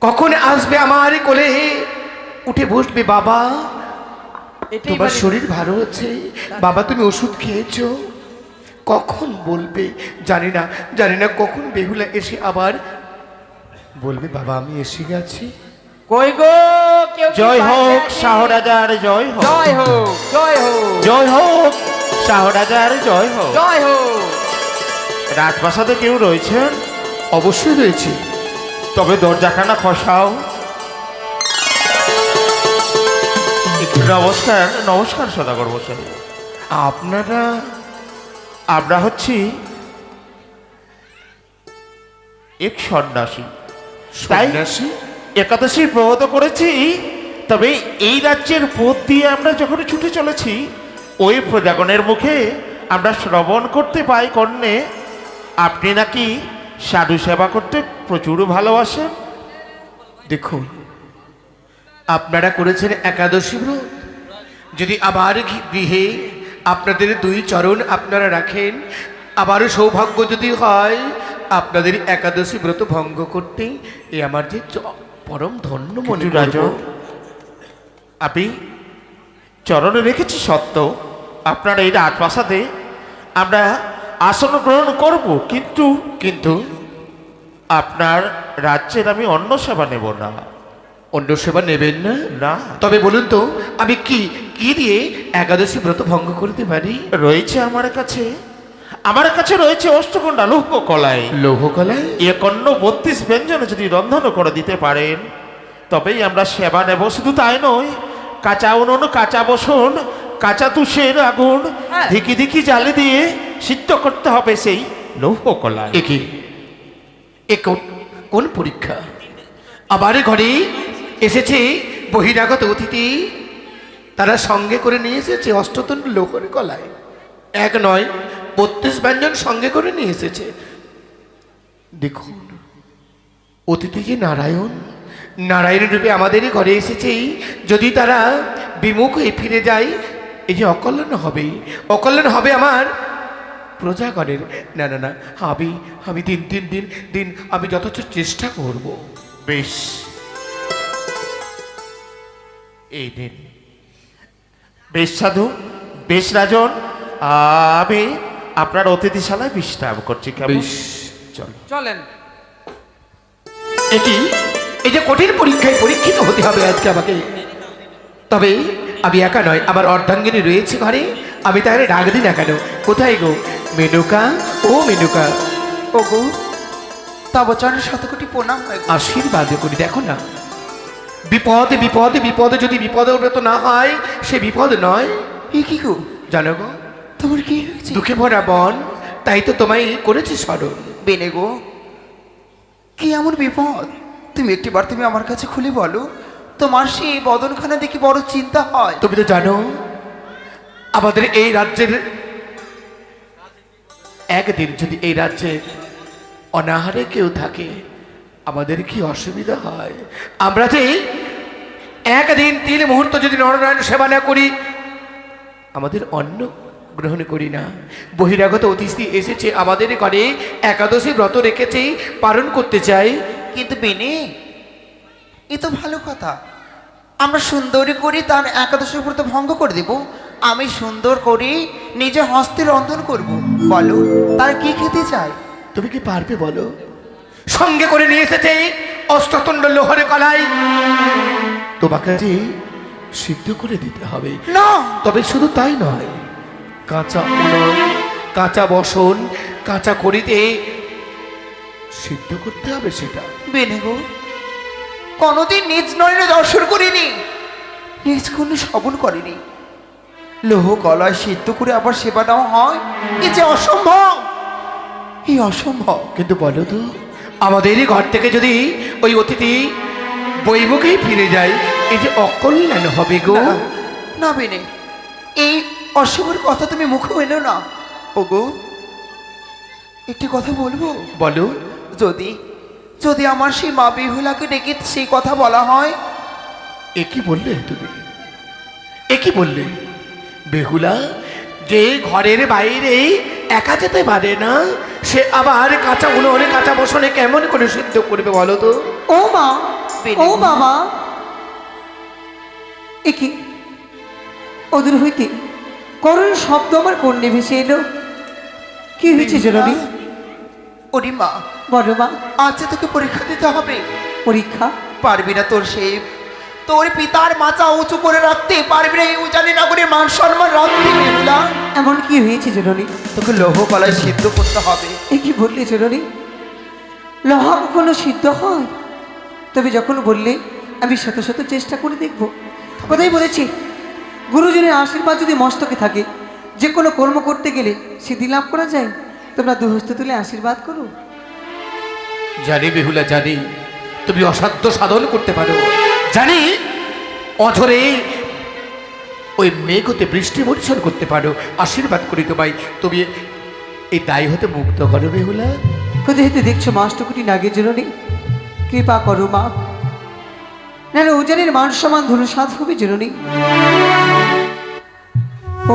কখন আসবে আমার কোলে উঠে বসবে বাবা? তোমার শরীর ভালো হচ্ছে বাবা, তুমি ওষুধ খেয়েছো? কখন বলবে জানি না, জানি না কখন বেহুলা এসে আবার বলবে বাবা আমি এসে গেছি। কই গো কেউ জয় হোক শাহরাজার, জয় হোক, জয় হোক, জয় হোক, জয় হোক শাহরাজার, জয় হোক। জয় হোক। রাজপ্রাসাদে কেউ রয়েছেন? অবশ্যই রয়েছে। তবে দরজাখানা খসাও। নমস্কার, নমস্কার সদাগর মশাই। আপনারা? আমরা হচ্ছি এক সন্ন্যাসী, তাই সন্ন্যাসী? একাদশীর ব্রত করেছি। তবে এই রাজ্যের পথ দিয়ে আমরা যখন ছুটে চলেছি, ওই প্রজাগণের মুখে আমরা শ্রবণ করতে পাই কর্ণে আপনি নাকি সাধু সেবা করতে প্রচুর ভালোবাসেন। দেখুন, আপনারা করেছেন একাদশী ব্রত, যদি আবার গৃহে আপনাদের দুই চরণ আপনারা রাখেন, আবারও সৌভাগ্য যদি হয় আপনাদের একাদশী ব্রত ভঙ্গ করতে, এ আমার যে পরম ধন্য মনে কিন্তু রাজন, করব। আপনি চরণে রেখেছি সত্য, আপনার এই রাজপ্রাসাদে আমরা আসন গ্রহণ করব, কিন্তু কিন্তু আপনার রাজ্যের আমি অন্য সেবা নেব না। অন্য সেবা নেবেন না? না। তবে বলুন তো আমি কি কি দিয়ে একাদশী ব্রত ভঙ্গ করতে পারি? রয়েছে আমার কাছে রয়েছে অষ্টকন্ডা লৌহ কলাই। লৌহ কলাই? এ কন্ন 32 ব্যঞ্জন যদি রন্ধন করে দিতে পারেন তবেই আমরা সেবা নেব। শুধু তাই নয়, কাঁচা উনুন, কাঁচা বসন, কাঁচা তুষের আগুন ধিকি ধিকি জ্বালে দিয়ে সিদ্ধ করতে হবে সেই লৌহ কলাই। একে এ কোন পরীক্ষা? আবার ঘরে এসেছে বহিরাগত অতিথি, তারা সঙ্গে করে নিয়ে এসেছে অষ্টতন্ড লৌহর কলাই। এক নয় 32 ব্যঞ্জন সঙ্গে করে নিয়ে এসেছে। দেখুন, অতিথি যে নারায়ণ, নারায়ণ রূপে আমাদেরই ঘরে এসেছে। যদি তারা বিমুখ হয়ে ফিরে যায়, এই যে অকল্যাণ হবে, অকল্যাণ হবে আমার প্রজাগণের। না না না, আমি দিন দিন দিন দিন আমি যথেষ্ট চেষ্টা করব। বেশ, এই দিন বেশ সাধু, বেশ রাজন, আমি আপনার অতিথিশালায় বিশ্রাম করছি। কেমন? চল। চলেন। এটি এই যে কঠিন পরীক্ষায় পরীক্ষিত হতে হবে আজকে আমাকে। তবে আমি একা নয়, আমার অর্ধাঙ্গিনী রয়েছে ঘরে, আমি তাহলে ডাক দিই না কেন? কোথায় গো মেনুকা? ও মেনুকা, ও গো, তব চরণে শতকোটি প্রণাম হয় গো। আশীর্বাদ করি। দেখো না, বিপদে বিপদে বিপদে যদি বিপদে ব্রত না হয় সে বিপদ নয়। এ কি গো, জানো গো, তোমার কি হয়েছে? দুঃখে ভরা বন, তাই তো তোমায় করেছি স্মরণ। বেনে গো, কি এমন বিপদ? তুমি একটিবার তুমি আমার কাছে খুলে বলো। তোমার সেই বদনখানা দেখি বড় চিন্তা হয়। তুমি তো জানো আমাদের এই রাজ্যের একদিন যদি এই রাজ্যে অনাহারে কেউ থাকে আমাদের কি অসুবিধা হয়। আমরা যে একদিন 3 মুহূর্ত যদি নরনারায়ণ সেবা না করি, আমাদের অন্ন গ্রহণ করি না। বহিরাগত অতিথি এসেছে আমাদের ঘরে, একাদশী ব্রত রেখেছে, পালন করতে চাই। কিন্তু বেনে, এ তো ভালো কথা। আমরা সুন্দরী করে তার একাদশী ব্রত ভঙ্গ করে দেব। আমি সুন্দর করে নিজে হস্তে রন্ধন করব। বলো, তার কি খেতে চায়? তুমি কি পারবে বলো? সঙ্গে করে নিয়ে এসেছে অষ্টতন্ড লোহরে কলাই, তোমাকে যে সিদ্ধ করে দিতে হবে। না, তবে শুধু তাই নয়, কাঁচা উনুন, কাঁচা বসন, কাঁচা কড়িতে সিদ্ধ করতে হবে সেটা। বেনে গো, কোনোদিন নিজ নয়নে দর্শন করিনি, নিজ কোনো শ্রবণ করিনি। লোহ কলায় সিদ্ধ করে আবার সেবা দেওয়া হয়, এ যে অসম্ভব, এই অসম্ভব। কিন্তু বলো তো, আমাদেরই ঘর থেকে যদি ওই অতিথি বৈমুখেই ফিরে যায়, এই যে অকল্যাণ হবে গো। না, না বেনে, এই অশুভর কথা তুমি মুখে এলো না। ও গো, একটি কথা বলবো? বলো। যদি যদি আমার সেই মা বিহুলাকে ডেকে সেই কথা বলা হয়। এ কি বললে তুমি? এ কি বললে? বেহুলা যে ঘরের বাইরে একা যেতে পারে না, সে আবার কাঁচা উনুনে কাঁচা বসনে কেমন করে সিদ্ধ করবে বলো তো? ও মা, বেনে। ও বাবা, একি ওদের হইতে করুণ শব্দ আমার কন্যে ভেসে এলো। কি হয়েছে জননী? ওরে মা, বলো মা। আজ যে তোকে পরীক্ষা দিতে হবে। পরীক্ষা? পারবি না তোর সেই তোর পিতার মাথা উঁচু করে রাখতে, পারবি না এই উজানি নগরের মান সম্মান রাখতে বেহুলা। এমন কি হয়েছে জননী? তোকে লৌহ কলায় সিদ্ধ করতে হবে। এ কি বললে জননী? লোহা কখনো সিদ্ধ হয়? তবে যখন বললে আমি শত শত চেষ্টা করে দেখব। কোথায় বলেছি গুরুজনের আশীর্বাদ যদি মস্তকে থাকে, যে কোনো কর্ম করতে গেলে সিদ্ধি লাভ করা যায়। তোমরা দুহস্ত তুলে আশীর্বাদ করো। জানি বেহুলা, জানি তুমি অসাধ্য সাধন করতে পারো, জানি অঝরে ওই মেঘ হতে বৃষ্টি বর্ষণ করতে পারো। আশীর্বাদ করি তোমায়, তুমি এই দায় হতে মুক্ত করো বেহুলা। কোথায় হেতে দেখছো মাষ্টকুটি নাগের জননী? কৃপা করো মা, নাহলে ওজানের মান সমান ধনুষাদ হবে জননী।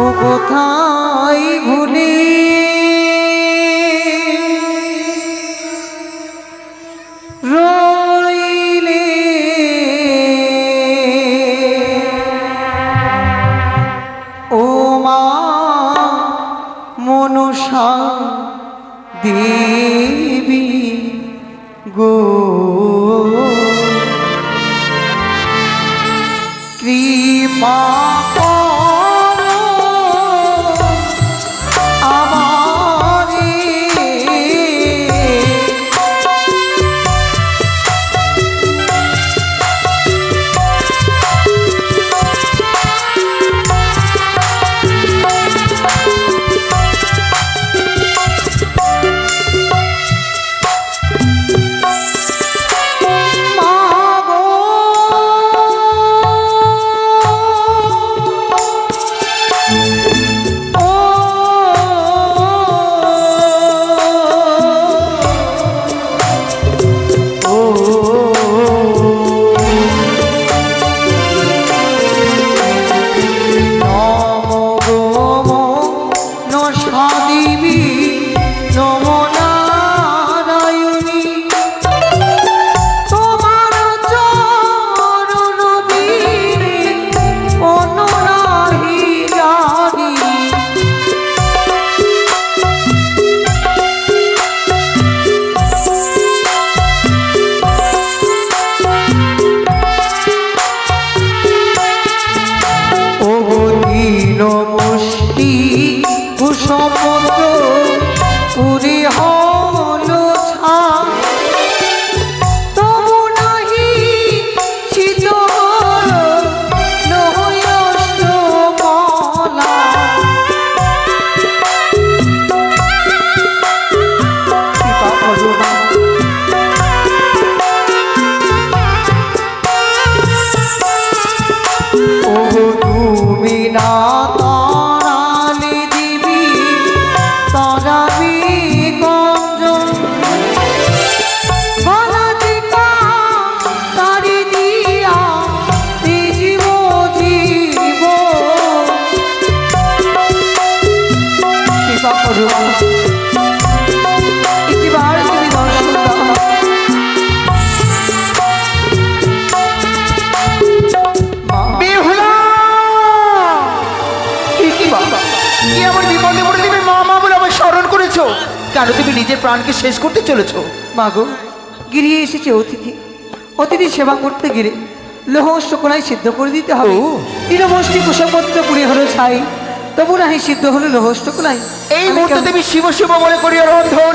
ও কোথায় ভুলি রইলে ও মা মনসা দেবী গো, কৃপা করো আমারে। কেন তুমি নিজের প্রাণকে শেষ করতে চলেছো? মাগো, গিরিয়ে এসেছে অতিথি। অতিথি সেবা করতে গেলে লোহ শুকনায় সিদ্ধ করে দিতে হবে। নিরবষ্টি কুশপত্র পুড়ে হলো ছাই, তবু নাহি সিদ্ধ হলো লোহ শুকনায়। এই মুহূর্তে তুমি শিব শিব বলে করিয়া রন্ধন,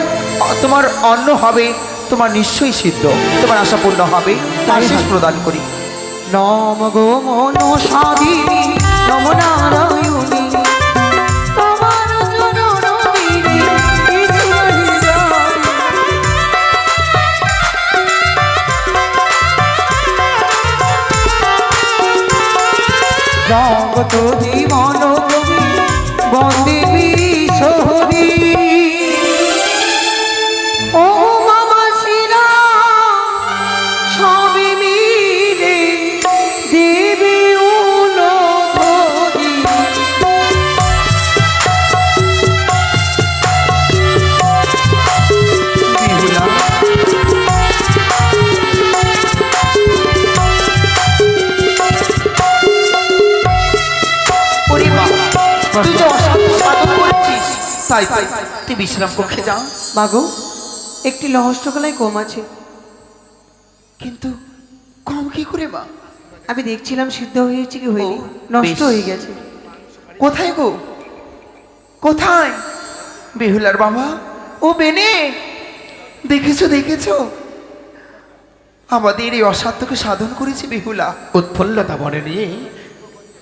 তোমার অন্ন হবে, তোমার নিশ্চয়ই সিদ্ধ, তোমার আশা পূর্ণ হবে। আশীষ প্রদান করি। নম গো মনসাদিনী নম নারায়ণী, তোমার চরণবিনে কিছু রহি যায়। জগত জীবন কবি বন্দে বিশ্বহরি, ও মামা শিরা সবই মিলে দেবী উলধরি। বিহুলা তাই তো, তুই বিশ্রাম কক্ষে যা। মাগো একটি লহষ্টকলায় কম আছে। কিন্তু কম কি করে মা? আমি দেখছিলাম সিদ্ধ হয়েছে কি হয়নি, ও, নষ্ট বেশ। হয়ে গেছে। কোথায় গো, কোথায়? বেহুলার বাবা, ও বেনে, দেখেছো দেখেছো, আমাদের এই অসাধ্যকে সাধন করেছে বেহুলা। উৎফুল্লতা মনে নিয়ে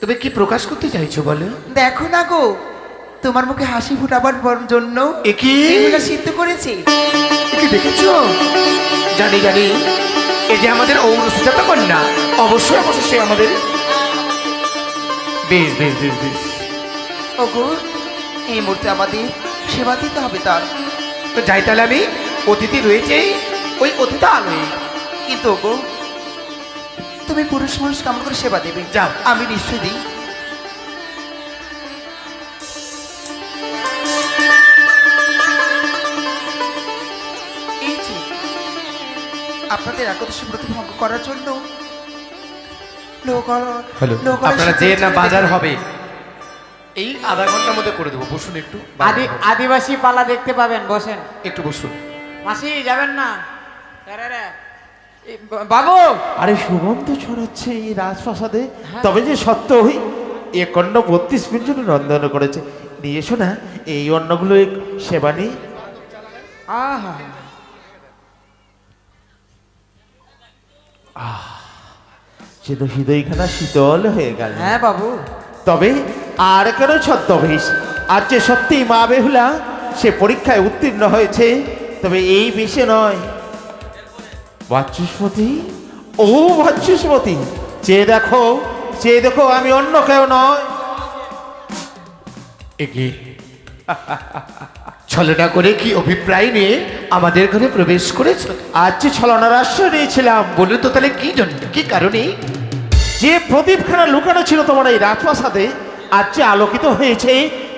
তুমি কি প্রকাশ করতে চাইছো বলো? দেখো না গো, তোমার মুখে হাসি ফুটাবার জন্য এ কি? বেহুলা সিদ্ধ করেছে। কি দেখেছো? জানি জানি, এই যে আমাদের ঔরসুজাতা কন্যা, অবশ্যই অবশ্যই সে আমাদের। বেশ বেশ বেশ বেশ, ওগো, এই মুহূর্তে আমাদের সেবা দিতে হবে তার। তো যাই তাহলে আমি। অতিথি রয়েছে ওই অতিথি আলোয়। কিন্তু ওগো, তুমি পুরুষ মানুষ কেমন করে সেবা দেবে? যাও। আমি নিশ্চয় দিই। এই যে, আপনাদের একাদশী ব্রত ভঙ্গ করার জন্য আপনারা যে না বাজার হবে এই আধা ঘন্টার মধ্যে করে দেবো। বসুন একটু, আদিবাসী পালা দেখতে পাবেন, বসেন। একটু বসুন। মাসি যাবেন না? বাবু, আরে সুগন্ধ ছড়াচ্ছে এই রাজপ্রাসাদে, তবে যে সত্যই এ কন্য 32 মিনিট জন্য রন্ধন করেছে। নিয়ে এসো না এই অন্নগুলো, সেবা নেই। আহা, সে তো হৃদয়খানা শীতল হয়ে গেল। হ্যাঁ বাবু। তবে আর কেন ছদ্মবেশ? আর যে সত্যি মা বেহুলা সে পরীক্ষায় উত্তীর্ণ হয়েছে, তবে এই বেশে নয়। বাচস্পতি, ও বাচস্পতি, চেয়ে দেখো, চেয়ে দেখো, আমি অন্য কেউ নয়। এগিয়ে ছলনা করে কি অভিপ্রায় নিয়ে আমাদের ঘরে প্রবেশ করেছো? আজ যে ছলনার আশ্রয় নিয়েছিলাম। বলুন তো তাহলে কি জন্য, কি কারণে? যে প্রদীপখানা লুকানো ছিল তোমার এই রাজপ্রাসাদে, আজ যে আলোকিত হয়েছে,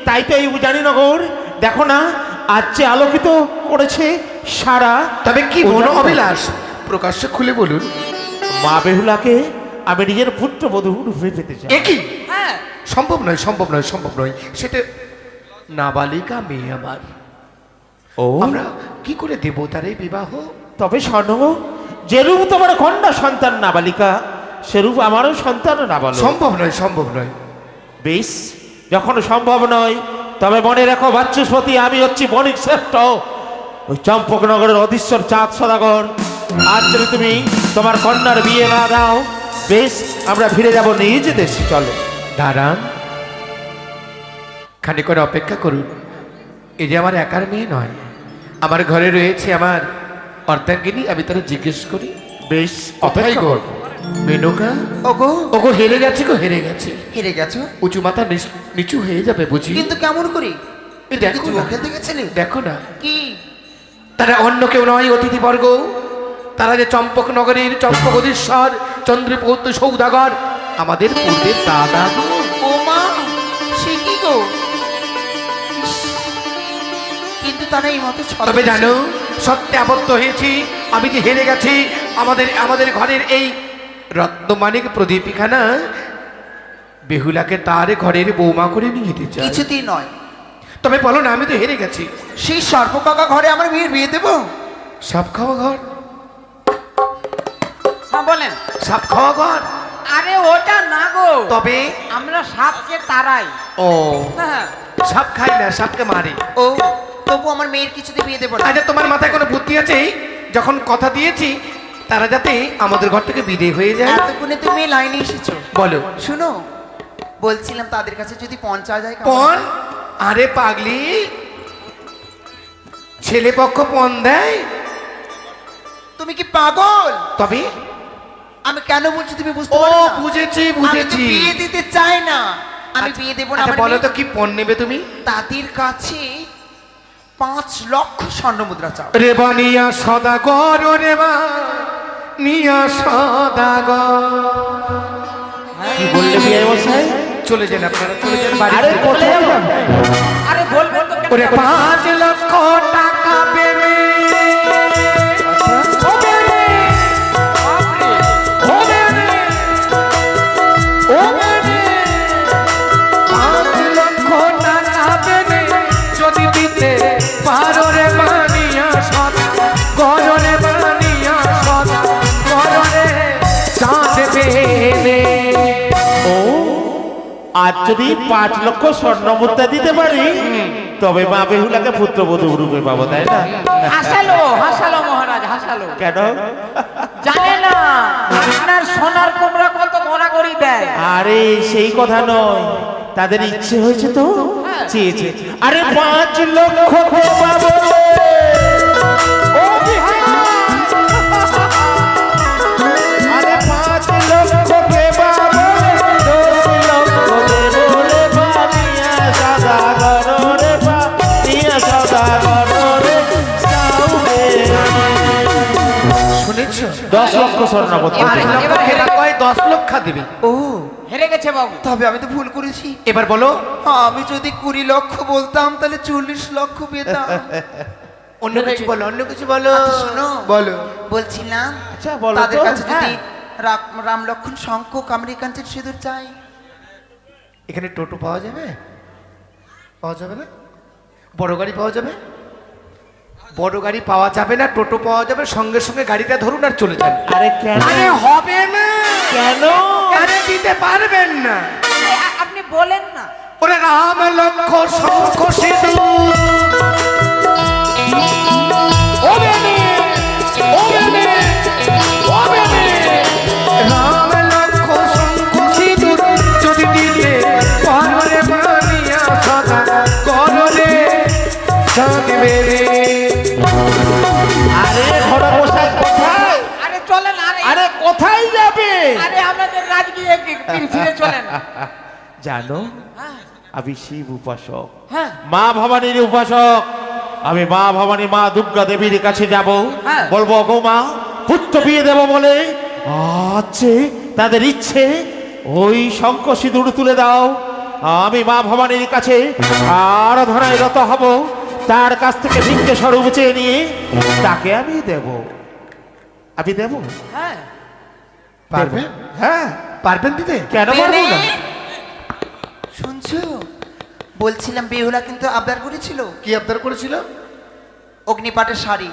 তাই তো এই উজানিনগর দেখো না, আজ যে আলোকিত করেছে সারা। তবে কি মনো উজানিনগর। অবিলাস, প্রকাশ্য খুলে বলুন। মা বেহুলাকে আমি নিজের পুত্রবধূ রূপে পেতে চাই। একই হ্যাঁ, সম্ভব নয়, সম্ভব নয়, সম্ভব নয়। সেটা নাবালিকা মেয়ে আমার, ও, আমরা কি করে দেব তার এই বিবাহ? তবে শোনো, যেরূপ তোমার কন্যা সন্তান নাবালিকা, সেরূপ আমারও সন্তান নাবালক। সম্ভব নয়, সম্ভব নয়। বেশ, যখন সম্ভব নয়, তবে মনে রাখো বাচস্পতি, আমি হচ্ছি বণিক শ্রেষ্ঠ, ওই চম্পকনগরের অধীশ্বর চাঁদ সদাগর। আজ যদি তুমি তোমার কন্যার বিয়ে না দাও, বেশ, আমরা ফিরে যাব নিজ দেশে। চলো। দাঁড়ান, খানিক অপেক্ষা করুন। এই যে আমার একার মেয়ে নয়, আমার ঘরে রয়েছে আমার অর্ধাঙ্গিনী, আমি তারা জিজ্ঞেস করি। বেশ, অপেক্ষা অপেক্ষা কর। কর। মেনকা, ওগো, ওগো হেরে গেছে গো, হেরে গেছে। হেরে গেছো? উঁচু মাথা নিচু হয়ে যাবে বুঝি। কিন্তু কেমন করে? এই দেখো কিছু না, খেলতে গেছিলে? দেখো না, কি? তারা অন্য কেউ নয়, অতিথিবর্গ। তারা যে চম্পক নগরীর চম্পক অধীশ্বর চন্দ্রপৌত্র সৌদাগর, আমাদের পূর্বের দাদা গো। ও মা, সে কি গো? ইস, কিন্তু তারা এই মতো তবে জানো, সত্যে আবদ্ধ হয়েছি, আমি যে হেরে গেছি। আমাদের ঘরের এই রত্নমানিক প্রদীপিখানা বেহুলাকে তার ঘরের বৌমা করে নিয়ে যেতে চাই। কিছুতেই নয়। তবে বলো না, আমি তো হেরে গেছি। সেই সর্পকাকা ঘরে আমার মেয়ের বিয়ে দেবো? সাপ খাওয়া ঘর, হ্যাঁ বলেন। সাপ খাওয়া ঘর। আরে ওটা না গো, তবে আমরা সাপকে তাড়াই। ও, হ্যাঁ, সাপ খাই না, সাপকে মারি। ও, তবু আমার মেয়ের কিছুতে বিয়ে দেবো না। আচ্ছা, তোমার মাথায় কোনো বুদ্ধি আছে? যখন কথা দিয়েছি তারা যাতে আমাদের ঘর থেকে বিদেয় হয়ে যায়। এতক্ষণে তুমি লাইনে এসেছো। বলো। শুনো, বলছিলাম তাদের কাছে যদি পঞ্চা যায় কেমন পণ? হয়? আরে পাগলি, ছেলে পক্ষ পণ দেয়? তুমি কি পাগল? তবে আমি কেন বলছি তুমি বুঝতে ও, পারো না? বুঝেছি আমি তো বুঝেছি। বিয়ে দিতে চাই না, আমি বিয়ে দেবো না। আচ্ছা আমার বলো তো মেয়ে- কি পণ নেবে তুমি? তাদের কাছে 5 লক্ষ স্বর্ণ মুদ্রা চাও। রেবা নিয়া সদাগর, রেবা নিয়া সদাগর। কি বললে বিয়ে মশাই? চলে যান আপনারা, চলে যান বাড়ি। আরে কোথায় যাবেন? আরে বলবেন তো কেন? ওরে 5 লক্ষ টাকা পেলে বাপরে, হবে রে, হবে রে। 5 লক্ষ টাকা পেলে যদি দিতে আর যদি 5 লক্ষ স্বর্ণ মুদ্রা দিতে পারি তবে মা বেহুলাকে পুত্রবধূ রূপে পাবো, তাই না? হাসালো মহারাজ, হাসালো। কেন? জানে না আপনার সোনার কুমড়া কত গড়াগড়ি দেয়। আরে সেই কথা নয়, তাদের ইচ্ছে হয়েছে তো চেয়েছে। আরে 5 লক্ষ পাবো ও বিহার। আরে 5 লক্ষ পাবো, 10 লক্ষ দেবো রে পানিয়া সদাগর রে পানিয়া সদাগর রে সাউবে। শুনেছো? 10 লক্ষ স্বর্ণ মুদ্রা। এবার এরা কয় 10 লক্ষ দিবি। ও হেরে গেছে বাবু। তবে আমি তো ভুল করেছি। এবার বলো আমি যদি 20 লক্ষ বলতাম তাহলে 40 লক্ষ পেতাম। অন্য কিছু বলো, অন্য কিছু বলো। আচ্ছা, শোনো। বলো। বলছিলাম আচ্ছা, বলো তো। তাদের কাছে যদি হ্যাঁ। রাম লক্ষণ শঙ্খ কামরিকাঞ্চের সিঁদুর চাই, এখানে টোটো পাওয়া যাবে? পাওয়া যাবে না? বড় গাড়ি পাওয়া যাবে? বড় গাড়ি পাওয়া যাবে না, টোটো পাওয়া যাবে। সঙ্গে সঙ্গে গাড়িটা ধরুন আর চলে যান। আরে কেন? আরে হবে না। কেন? আরে দিতে পারবেন না। আপনি বলেন না। ওরে রাম লক্ষ শঙ্খ সিঁদুর ও বেনে, ও বেনে, ও বেনে। রাম লক্ষ শঙ্খ সিঁদুর যদি দিতে পারো রে বানিয়া সদা করো রে জানবে রে। আরে ঘোড়া বসায় কোথায়? আরে চলেন। আরে কোথায় যাবে? আরে আপনাদের রাজগিয়ে ফিরে চলেন। জানো, হ্যাঁ, আমি শিব উপাসক, হ্যাঁ। মা ভবানীর উপাসক। আমি মা ভবানী, মা দুর্গা দেবীর কাছে যাব, হ্যাঁ। বলবো গো মা পুত্র বিয়ে দেব বলে আছে তাদের ইচ্ছে, ওই শঙ্খ সিঁদুর তুলে দাও। আমি মা ভবানীর কাছে আরাধনায় রত হব, তার কাছ থেকে ভিক্ষে স্বরূপ চেয়ে নিয়ে তাকে আমি দেব। আমি দেব। হ্যাঁ, পারবেন? হ্যাঁ, পারবেন দিতে? কেন পারবো না? শুনছো? বলছিলাম বেহুলা কিন্তু আবদার করেছিল কি আবদার করেছিল? অগ্নিপাটের শাড়ি।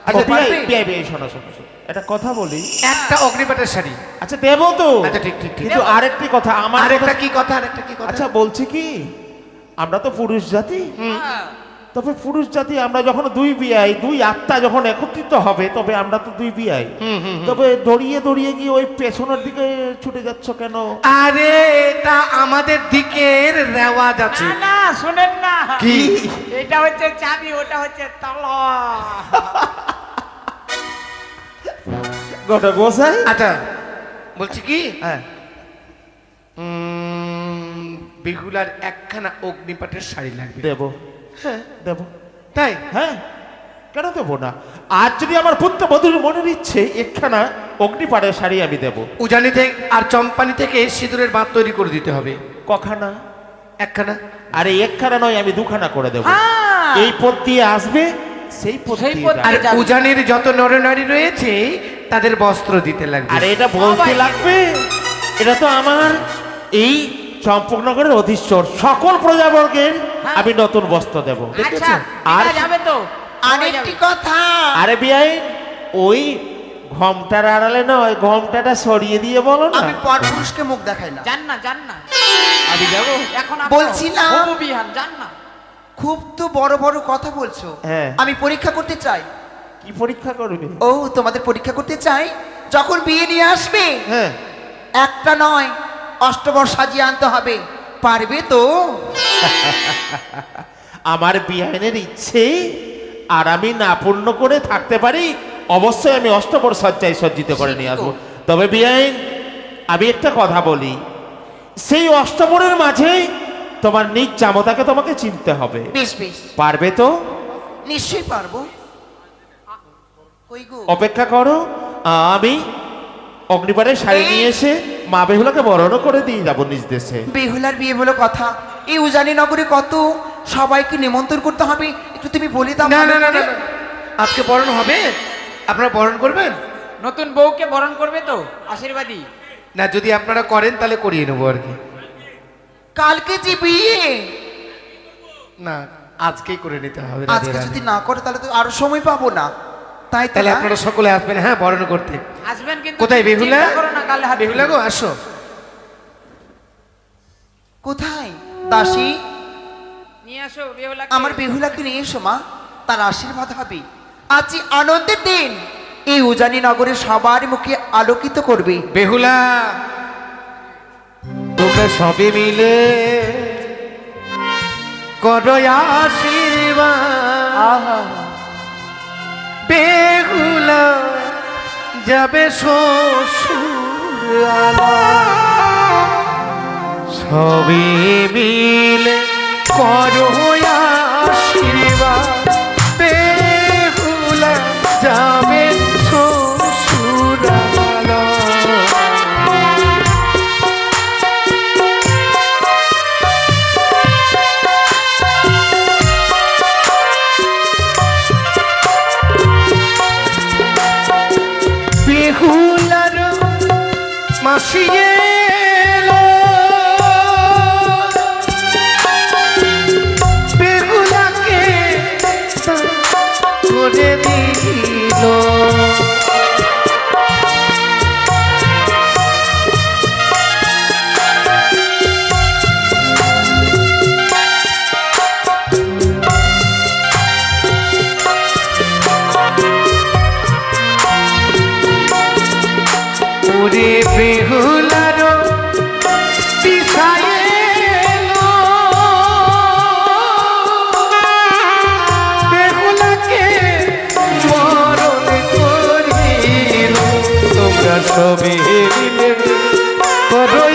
আচ্ছা ও, পারবে? শোনো শোনো শোনো, একটা কথা বলি। একটা অগ্নিপাটের শাড়ি। আচ্ছা দেবো তো। আচ্ছা, ঠিক, ঠিক, ঠিক। কিন্তু আরেকটি কথা আমার আরেকটা কি কথা? আরেকটা কি কথা? আচ্ছা বলছি কি, আমরা তো পুরুষ জাতি, হ্যাঁ। তবে পুরুষ জাতি আমরা যখন দুই বিয়াই, দুই আত্মা যখন একত্রিত হবে, তবে আমরা তো দুই বিয়াই। তবে দড়িয়ে দড়িয়ে গিয়ে ওই পেছনের দিকে ছুটে যাচ্ছ কেন? আরে এটা আমাদের দিকের রেওয়াজ আছে। না শুনেন না। কি? এটা হচ্ছে চাবি, ওটা হচ্ছে তালা। গোটা গোসাই। আচ্ছা বলছি কি, হ্যাঁ, বেহুলার একখানা অগ্নিপাটের শাড়ি লাগবে। দেবো। হ্যাঁ দেবো। তাই? হ্যাঁ, কেন দেবো না? আজ যদি আমার পুত্র বধূর মনের ইচ্ছে একখানা অগ্নিপাড়ের শাড়ি আমি দেবো। উজানি থেকে আর চম্পানি থেকে সিঁদুরের বাঁধ তৈরি করে দিতে হবে। কখানা? একখানা। আরে একখানা নয়, আমি দুখানা করে দেবো। হ্যাঁ। এই পথ দিয়ে আসবে, সেই পথ সেই দিয়ে পথ যাবে। আর যাবে। উজানির যত নরনারী রয়েছে তাদের বস্ত্র দিতে লাগবে। আরে এটা বলতে সবাই। লাগবে, এটা তো আমার এই চম্পকনগরের অধীশ্বর সকল প্রজাবর্গের হ্যাঁ। আমি নতুন বস্ত্র দেব। আচ্ছা, আর এটা যাবে তো। আরেকটি কথা, আরে বিয়াই, ওই ঘমটার আড়ালে নয়, ঘমটাটা সরিয়ে দিয়ে বলো না। আমি পরপুরুষকে মুখ দেখাই না। জান না, জান না। আমি যাবো। এখন বলছিলাম। হবু বিহান, জান না। খুব তো বড় বড় কথা বলছো। হ্যাঁ। আমি পরীক্ষা করতে চাই। কি পরীক্ষা করবে? ও তোমাদের পরীক্ষা করতে চাই, যখন বিয়ে নিয়ে আসবে হ্যাঁ, একটা নয় অষ্টবর সাজিয়ে আনতে হবে, পারবে তো? আমার বিয়াইনের ইচ্ছে আর আমি না পূর্ণ করে থাকতে পারি, অবশ্যই আমি অষ্টপর সজ্জায় সজ্জিত করে নিয়ে আসবো। তবে বিয়াইন, আমি একটা কথা বলি, সেই অষ্টপরের মাঝে তোমার নিজ জামতাকে তোমাকে চিনতে হবে। বেশ বেশ, পারবে তো? নিশ্চয়ই পারবো। কই গো? অপেক্ষা করো, আমি অগ্নিপাড়ের শাড়ি নিয়ে এসে মা বেহুলাকে বরণ করে দিয়ে যাবো নিজ দেশে। বেহুলার বিয়ে বলে কথা, এই উজানি নগরে কত সবাইকে নিমন্ত্রণ করতে হবে, একটু তুমি বলে দাও। না ভালো না না করে। না, আজকে বরণ হবে? আপনারা বরণ করবেন নতুন বউকে বরণ করবে তো, আশীর্বাদী। না? যদি আপনারা করেন তাহলে করিয়ে নেবো আর কি। কালকে যে বিয়ে, না আজকেই করে নিতে হবে। আজকে যদি না করে তাহলে তো আরো সময় পাবো না, তাই তো তাহলে না? আপনারা সকলে আসবেন, হ্যাঁ, বরণ করতে। আসবেন কিন্তু। কোথায় বেহুলা? চিন্তা করো না, কালে হাত বেহুলা গো আসো। কোথায় দাসী? নিয়ে আসো বেহুলা। আমার বেহুলাকে নিয়ে এসো মা, তার আশীর্বাদ হবে। আজ এই আনন্দের দিন এই উজানি নগরে সবার মুখে আলোকিত করবে। বেহুলা, তোমরা সবে মিলে করো আশীর্বাদ। বেহুলা যাবে শ্বশুর, সবে মিলে করো আশীর্বাদ। বেহুলা যাবে শ্বশুর। বেহুলার মাসি এলো, বেহুলাকে করে দিল। ওরে বেহুলার পিছায় এলো, বেহুলাকে মরণ করিল। তোমরা সবে মিলে করো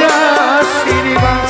আশীর্বাদ।